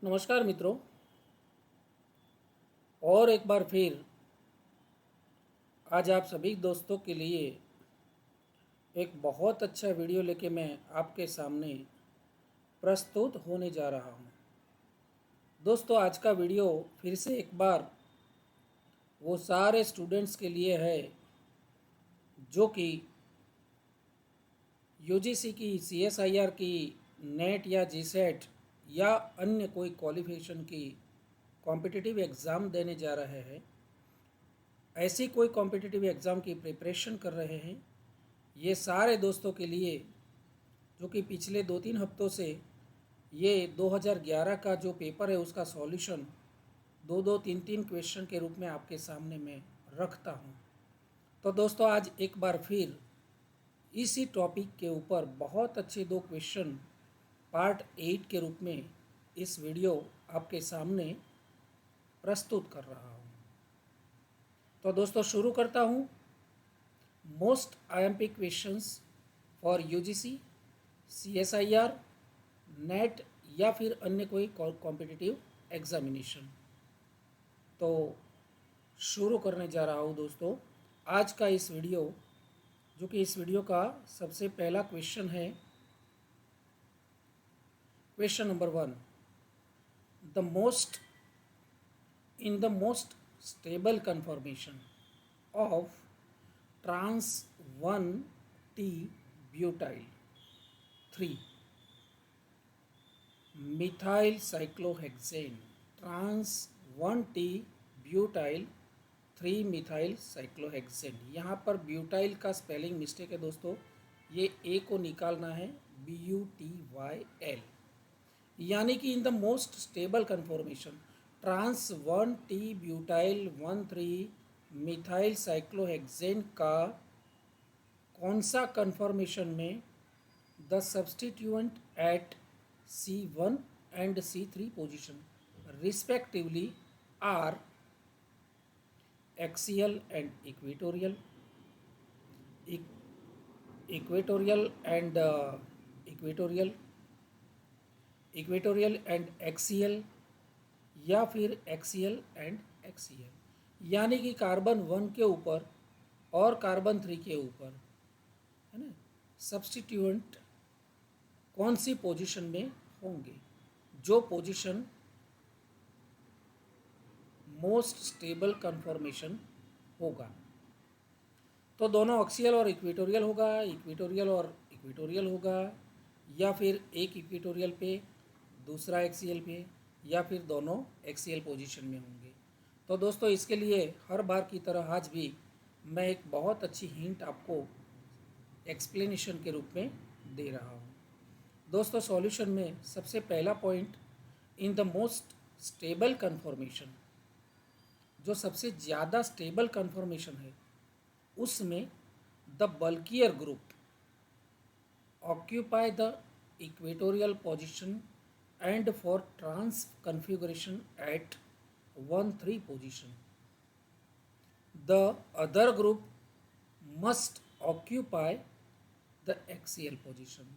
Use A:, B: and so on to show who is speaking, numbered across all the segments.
A: नमस्कार मित्रों। और एक बार फिर आज आप सभी दोस्तों के लिए एक बहुत अच्छा वीडियो लेके मैं आपके सामने प्रस्तुत होने जा रहा हूं। दोस्तों, आज का वीडियो फिर से एक बार वो सारे स्टूडेंट्स के लिए है जो कि यूजीसी की, सीएसआईआर की, नेट या जीसेट या अन्य कोई क्वालिफिकेशन की कॉम्पिटिटिव एग्ज़ाम देने जा रहे हैं, ऐसी कोई कॉम्पिटिटिव एग्ज़ाम की प्रिपरेशन कर रहे हैं। ये सारे दोस्तों के लिए जो कि पिछले 2-3 हफ्तों से ये 2011 का जो पेपर है उसका सॉल्यूशन 2-2, 3-3 क्वेश्चन के रूप में आपके सामने मैं रखता हूँ। तो दोस्तों, आज एक बार फिर इसी टॉपिक के ऊपर बहुत अच्छे 2 क्वेश्चन पार्ट 8 के रूप में इस वीडियो आपके सामने प्रस्तुत कर रहा हूँ। तो दोस्तों, शुरू करता हूँ। Most IMP questions for UGC, CSIR, net या फिर अन्य कोई कॉम्पिटिटिव एग्जामिनेशन। तो शुरू करने जा रहा हूँ दोस्तों आज का इस वीडियो, जो कि इस वीडियो का सबसे पहला क्वेश्चन है। Question number 1, the most in the most stable conformation of trans 1T butyl 3 methyl cyclohexane, trans 1T butyl 3 methyl cyclohexane। यहाँ पर ब्यूटाइल का स्पेलिंग मिस्टेक है दोस्तों, ये ए को निकालना है BUTYL, यानी कि in the most stable conformation trans 1T butyl 1,3 methyl cyclohexane का कौन सा कन्फॉर्मेशन में the substituent at C1 and C3 position respectively are axial and equatorial, equatorial and equatorial, equatorial and axial या फिर एक्सियल एंड एक्सियल, यानी कि carbon 1 के ऊपर और कार्बन 3 के ऊपर, है ना, सब्सटीट्यूएंट कौन सी पोजीशन में होंगे, जो पोजीशन मोस्ट स्टेबल कन्फॉर्मेशन होगा। तो दोनों एक्सियल और इक्वेटोरियल होगा, इक्वेटोरियल और इक्वेटोरियल होगा, या फिर एक इक्वेटोरियल पे दूसरा एक्सियल पे, या फिर दोनों एक्सियल पोजीशन में होंगे। तो दोस्तों, इसके लिए हर बार की तरह आज भी मैं एक बहुत अच्छी हिंट आपको एक्सप्लेनेशन के रूप में दे रहा हूँ। दोस्तों, सॉल्यूशन में सबसे पहला point, in the most stable conformation, जो सबसे ज़्यादा स्टेबल कन्फॉर्मेशन है उसमें the bulkier group occupy the equatorial position and for trans configuration at 1,3 position, the other group must occupy the axial position,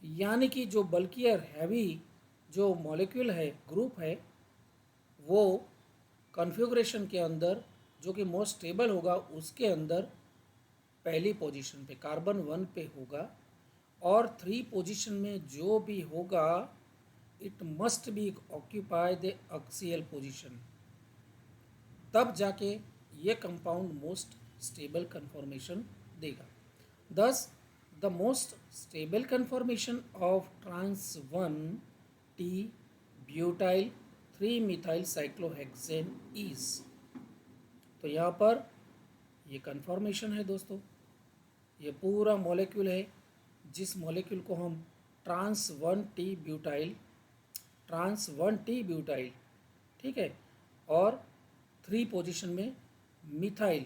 A: यानी कि जो बल्कियर हैवी जो molecule है, ग्रुप है, वो कॉन्फ़िगरेशन के अंदर जो कि मोस्ट स्टेबल होगा उसके अंदर पहली पोजीशन पे कार्बन 1 पे होगा, और 3 पोजीशन में जो भी होगा it must be occupy the axial position, तब जाके ये कंपाउंड मोस्ट स्टेबल कन्फॉर्मेशन देगा। Thus the most stable conformation of trans 1T butyl 3 methyl cyclohexane is, तो यहाँ पर ये कन्फॉर्मेशन है दोस्तों, ये पूरा मॉलिक्यूल है जिस मॉलिक्यूल को हम trans 1T butyl, trans 1T butyl, ठीक है, और 3 पोजीशन में मिथाइल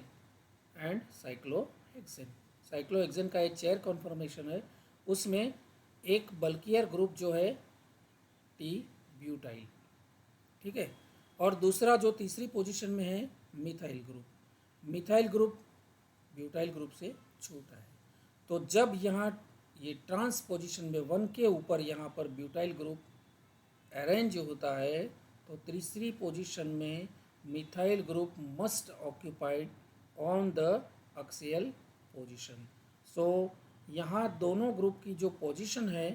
A: एंड साइक्लोहेक्सेन, साइक्लोहेक्सेन का एक चेयर कॉन्फॉर्मेशन है, उसमें एक बल्कियर ग्रुप जो है टी ब्यूटाइल, ठीक है, और दूसरा जो तीसरी पोजीशन में है methyl group, methyl group butyl group से छोटा है। तो जब यहाँ ये ट्रांस पोजीशन में 1 के ऊपर यहाँ पर ब्यूटाइल ग्रुप अरेंज होता है तो तीसरी पोजीशन में methyl group must occupied on the axial position. So यहाँ दोनों ग्रुप की जो पोजीशन है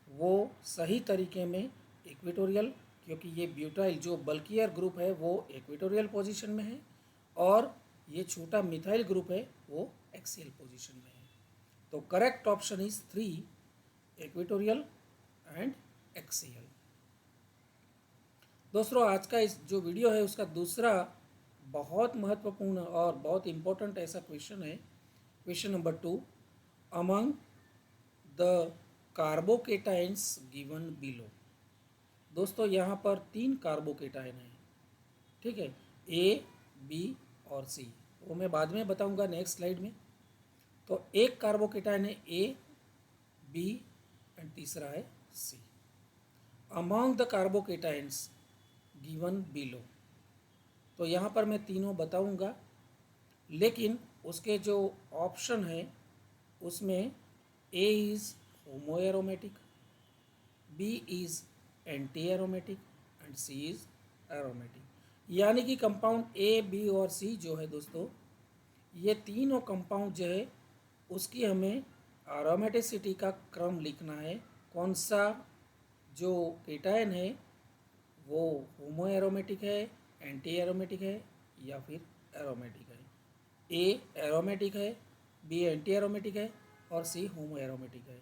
A: वो सही तरीके में इक्वेटोरियल, क्योंकि ये ब्यूटाइल जो बल्कियर ग्रुप है वो इक्वेटोरियल पोजीशन में है और ये छोटा मिथाइल ग्रुप है वो एक्सियल पोजीशन में है। तो correct option is 3, equatorial and axial. दोस्तों आज का इस जो वीडियो है उसका दूसरा बहुत महत्वपूर्ण और बहुत इम्पोर्टेंट ऐसा क्वेश्चन है, question number 2, among the carbocations given below. दोस्तों यहाँ पर 3 कार्बोकेटाइन हैं, ठीक है, ए, बी और सी, वो मैं बाद में बताऊंगा नेक्स्ट स्लाइड में। तो एक कार्बोकेटाइन है ए, बी एंड तीसरा है C. Among the carbocations given below, तो यहाँ पर मैं तीनों बताऊंगा, लेकिन उसके जो ऑप्शन है उसमें A is homoaromatic, B is anti aromatic and C is aromatic. यानी कि कंपाउंड ए, बी और सी जो है दोस्तों, ये तीनों कंपाउंड जो है उसकी हमें एरोमेटिसिटी का क्रम लिखना है। कौन सा जो केटायन है वो होमो एरोमेटिक है, एंटी एरोमेटिक है या फिर एरोमेटिक है। ए एरोमेटिक है, बी एंटी एरोमेटिक है और सी होमो एरोमेटिक है।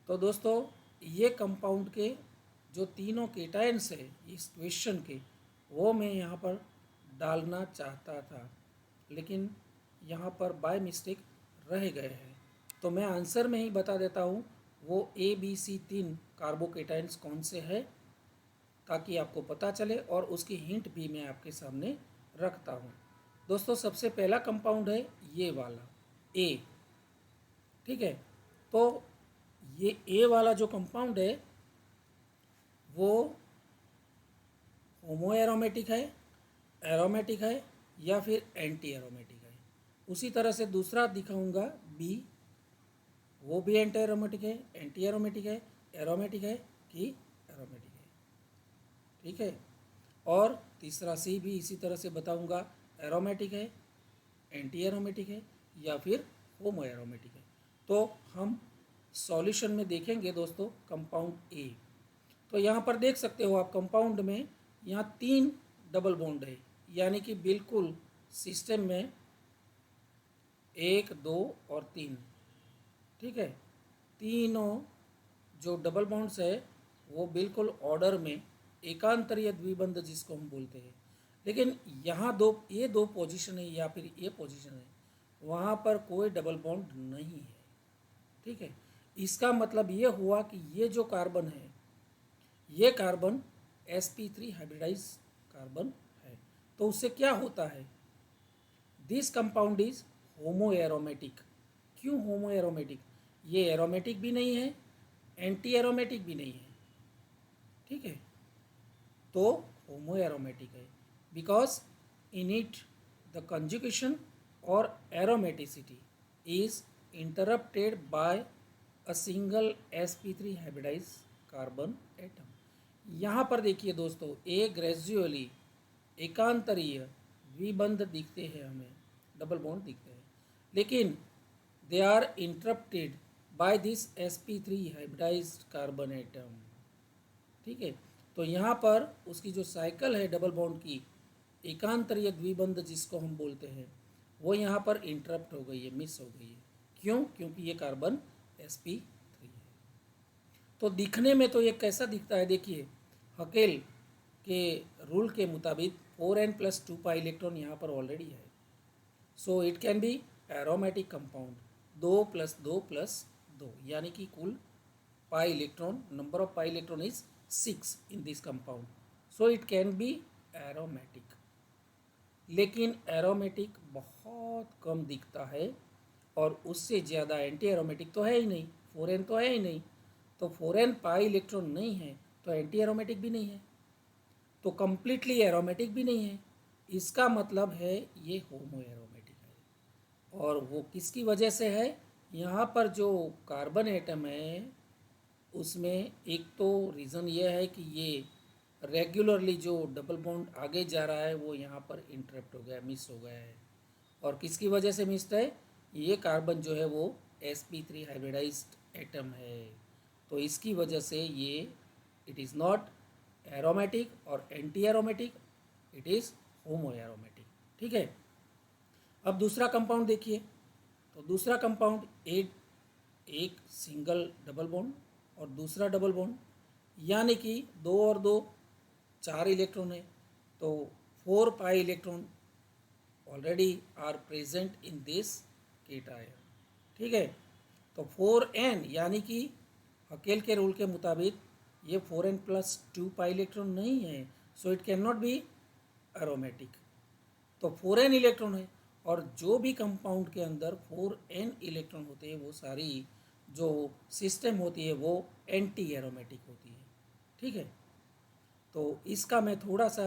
A: तो दोस्तों ये कंपाउंड के जो तीनों केटायन्स है इस क्वेश्चन के, वो मैं यहाँ पर डालना चाहता था, लेकिन यहाँ पर बाय मिस्टेक रह गए हैं। तो मैं आंसर में ही बता देता हूँ, वो ए, बी, सी 3 कार्बोकेटाइंस कौन से हैं, ताकि आपको पता चले, और उसकी हिंट भी मैं आपके सामने रखता हूँ। दोस्तों सबसे पहला कंपाउंड है ये वाला ए, ठीक है। तो ये ए वाला जो कंपाउंड है वो होमो एरोमेटिक है, एरोमेटिक है या फिर एंटी एरोमेटिक है। उसी तरह से दूसरा दिखाऊंगा बी, वो भी एंटी एरोमेटिक है, एंटी एरोमेटिक है कि एरोमेटिक है, ठीक है। और तीसरा सी भी इसी तरह से बताऊंगा, एरोमेटिक है, एंटी एरोमेटिक है या फिर होमो एरोमेटिक है। तो हम सॉल्यूशन में देखेंगे दोस्तों कंपाउंड ए। तो यहाँ पर देख सकते हो आप, कंपाउंड में यहाँ 3 डबल बॉन्ड है, यानी कि बिल्कुल सिस्टम में 1, 2 और 3, ठीक है। तीनों जो डबल बॉन्ड्स है वो बिल्कुल ऑर्डर में एकांतरीय द्विबंध जिसको हम बोलते हैं। लेकिन यहाँ ये दो पोजीशन है या फिर ये पोजीशन है, वहाँ पर कोई डबल बॉन्ड नहीं है, ठीक है। इसका मतलब ये हुआ कि ये जो कार्बन है ये कार्बन sp3 हाइब्रिडाइज कार्बन है। तो उससे क्या होता है, this compound is homo aromatic. क्यों होमो एरोमेटिक, ये एरोमेटिक भी नहीं है, एंटी एरोमेटिक भी नहीं है, ठीक है। तो होमो एरोमेटिक है because in it the conjugation और aromaticity is interrupted by a single sp3 hybridise carbon atom. यहाँ पर देखिए दोस्तों, ए ग्रेजुअली एकांतरीय द्विबंध दिखते हैं हमें, डबल बॉन्ड दिखते हैं, लेकिन they are interrupted by this sp3 hybridised carbon atom, ठीक है। तो यहाँ पर उसकी जो साइकिल है डबल बॉन्ड की, एकांतरीय द्विबंध जिसको हम बोलते हैं, वो यहाँ पर इंटरप्ट हो गई है, मिस हो गई है। क्यों, क्योंकि ये कार्बन sp3 है। तो दिखने में तो ये कैसा दिखता है, देखिए हकेल के रूल के मुताबिक 4n+2 पाई इलेक्ट्रॉन यहाँ पर ऑलरेडी है। So it can be aromatic compound, 2+2+2, यानी कि कुल pi electron, number of pi electron is 6 in this compound, so it can be aromatic. लेकिन एरोमेटिक बहुत कम दिखता है, और उससे ज़्यादा एंटी एरोमेटिक तो है ही नहीं, 4n तो है ही नहीं। तो 4n पाई इलेक्ट्रॉन नहीं है तो एंटी एरोमेटिक भी नहीं है, तो कम्प्लीटली एरोमेटिक भी नहीं है। इसका मतलब है ये होमो एरोमेटिक है। और वो किसकी वजह से है, यहाँ पर जो कार्बन एटम है उसमें एक तो रीज़न ये है कि ये रेगुलरली जो डबल बॉन्ड आगे जा रहा है वो यहाँ पर इंटरप्ट हो गया, मिस हो गया है। और किसकी वजह से मिस है? ये कार्बन जो है वो sp3 हाइब्रिडाइज्ड एटम है, तो इसकी वजह से ये इट इज़ नॉट एरोमेटिक और anti aromatic, it is homo aromatic. ठीक है, अब दूसरा कंपाउंड देखिए। तो दूसरा कंपाउंड एक सिंगल डबल बॉन्ड और दूसरा डबल बॉन्ड, यानी कि 2 और 2 4 इलेक्ट्रॉन है, तो 4 pi electron already are present in this cation. ठीक है, तो 4n यानी कि हकेल के रूल के मुताबिक ये 4n प्लस 2 पाई इलेक्ट्रॉन नहीं है, so it can not be aromatic. तो 4n इलेक्ट्रॉन है, और जो भी कंपाउंड के अंदर 4n इलेक्ट्रॉन होते हैं वो सारी जो सिस्टम होती है वो एंटी एरोमेटिक होती है। ठीक है, तो इसका मैं थोड़ा सा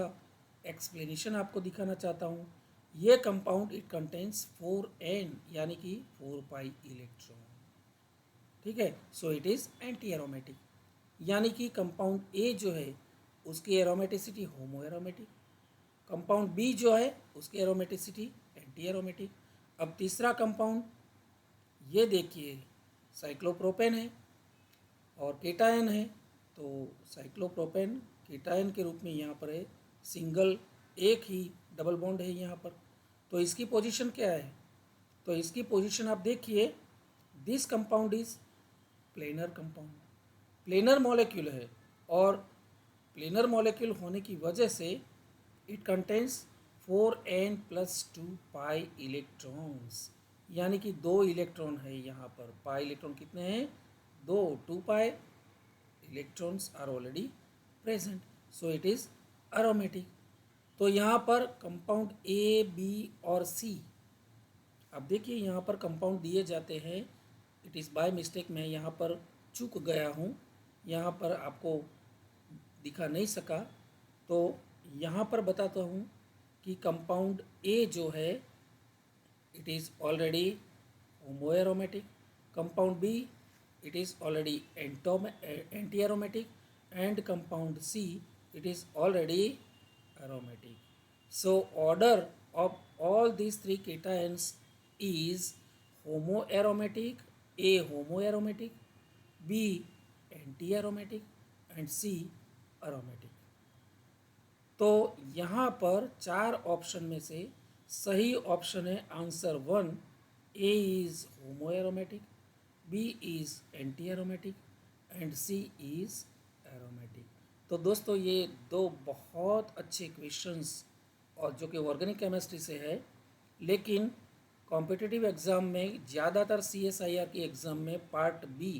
A: एक्सप्लेनेशन आपको दिखाना चाहता हूँ। ये कंपाउंड इट कंटेन्स 4n यानी कि 4 पाई इलेक्ट्रॉन। ठीक है, so it is anti aromatic, यानी कि कंपाउंड ए जो है उसकी aromaticity homo aromatic, compound B जो है उसकी एरोमेटिसिटी एंटी एरोमेटिक। अब तीसरा कंपाउंड ये देखिए, साइक्लोप्रोपेन है और केटायन है, तो साइक्लोप्रोपेन केटायन के रूप में यहाँ पर है, सिंगल एक ही डबल बॉन्ड है यहाँ पर। तो इसकी पोजीशन क्या है? तो इसकी पोजीशन आप देखिए, this compound is planar compound, planar molecule है, और प्लेनर मॉलिक्यूल होने की वजह से it contains 4n plus 2 pi electrons, यानी कि 2 इलेक्ट्रॉन है यहाँ पर। पाई इलेक्ट्रॉन कितने हैं? 2 pi electrons are already present, so it is aromatic. तो यहाँ पर कंपाउंड ए बी और सी, अब देखिए यहाँ पर कंपाउंड दिए जाते हैं, इट इज़ बाय मिस्टेक मैं यहाँ पर चूक गया हूँ, यहाँ पर आपको दिखा नहीं सका, तो यहाँ पर बताता हूँ कि कंपाउंड ए जो है it is already homo aromatic, compound B it is already anti aromatic, and compound C it is already aromatic. So order of all these three cations is homo aromatic, A homo aromatic, B anti aromatic, and C aromatic. तो यहाँ पर 4 option में से सही option है answer 1, A is homo aromatic, B is anti aromatic and C is aromatic. तो दोस्तों ये 2 बहुत अच्छे क्वेश्चंस और जो कि ऑर्गेनिक केमिस्ट्री से है, लेकिन कॉम्पिटिटिव एग्ज़ाम में ज़्यादातर CSIR के एग्ज़ाम में part B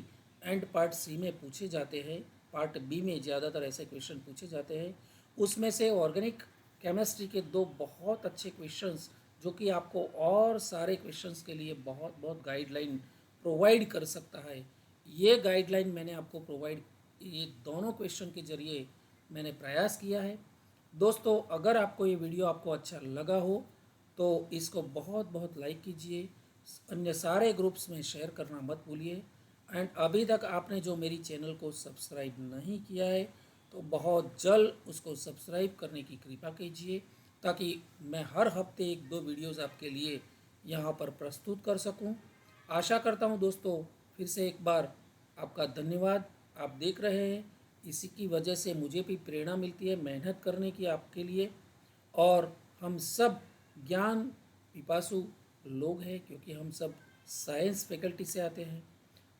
A: and part C में पूछे जाते हैं। पार्ट बी में ज़्यादातर ऐसे क्वेश्चन पूछे जाते हैं, उसमें से ऑर्गेनिक केमिस्ट्री के 2 बहुत अच्छे क्वेश्चंस जो कि आपको और सारे क्वेश्चंस के लिए बहुत बहुत गाइडलाइन प्रोवाइड कर सकता है, ये गाइडलाइन मैंने आपको प्रोवाइड, ये दोनों क्वेश्चन के ज़रिए मैंने प्रयास किया है। दोस्तों अगर आपको ये वीडियो आपको अच्छा लगा हो तो इसको बहुत बहुत लाइक कीजिए, अन्य सारे ग्रुप्स में शेयर करना मत भूलिए, एंड अभी तक आपने जो मेरी चैनल को सब्सक्राइब नहीं किया है तो बहुत जल्द उसको सब्सक्राइब करने की कृपा कीजिए, ताकि मैं हर हफ्ते 1-2 वीडियोज़ आपके लिए यहाँ पर प्रस्तुत कर सकूँ। आशा करता हूँ दोस्तों, फिर से एक बार आपका धन्यवाद। आप देख रहे हैं, इसी की वजह से मुझे भी प्रेरणा मिलती है मेहनत करने की आपके लिए, और हम सब ज्ञान पिपासु लोग हैं क्योंकि हम सब साइंस फैकल्टी से आते हैं।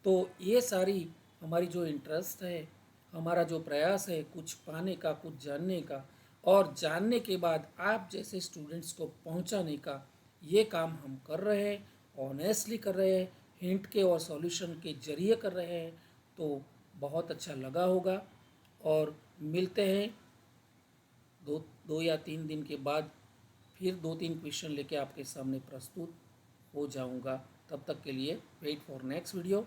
A: तो ये सारी हमारी जो इंटरेस्ट है, हमारा जो प्रयास है कुछ पाने का, कुछ जानने का, और जानने के बाद आप जैसे स्टूडेंट्स को पहुंचाने का, ये काम हम कर रहे हैं, ऑनेस्टली कर रहे हैं, हिंट के और सॉल्यूशन के जरिए कर रहे हैं। तो बहुत अच्छा लगा होगा, और मिलते हैं 2 या 3 दिन के बाद, फिर 2-3 क्वेश्चन लेके आपके सामने प्रस्तुत हो जाऊंगा। तब तक के लिए वेट फॉर नेक्स्ट वीडियो।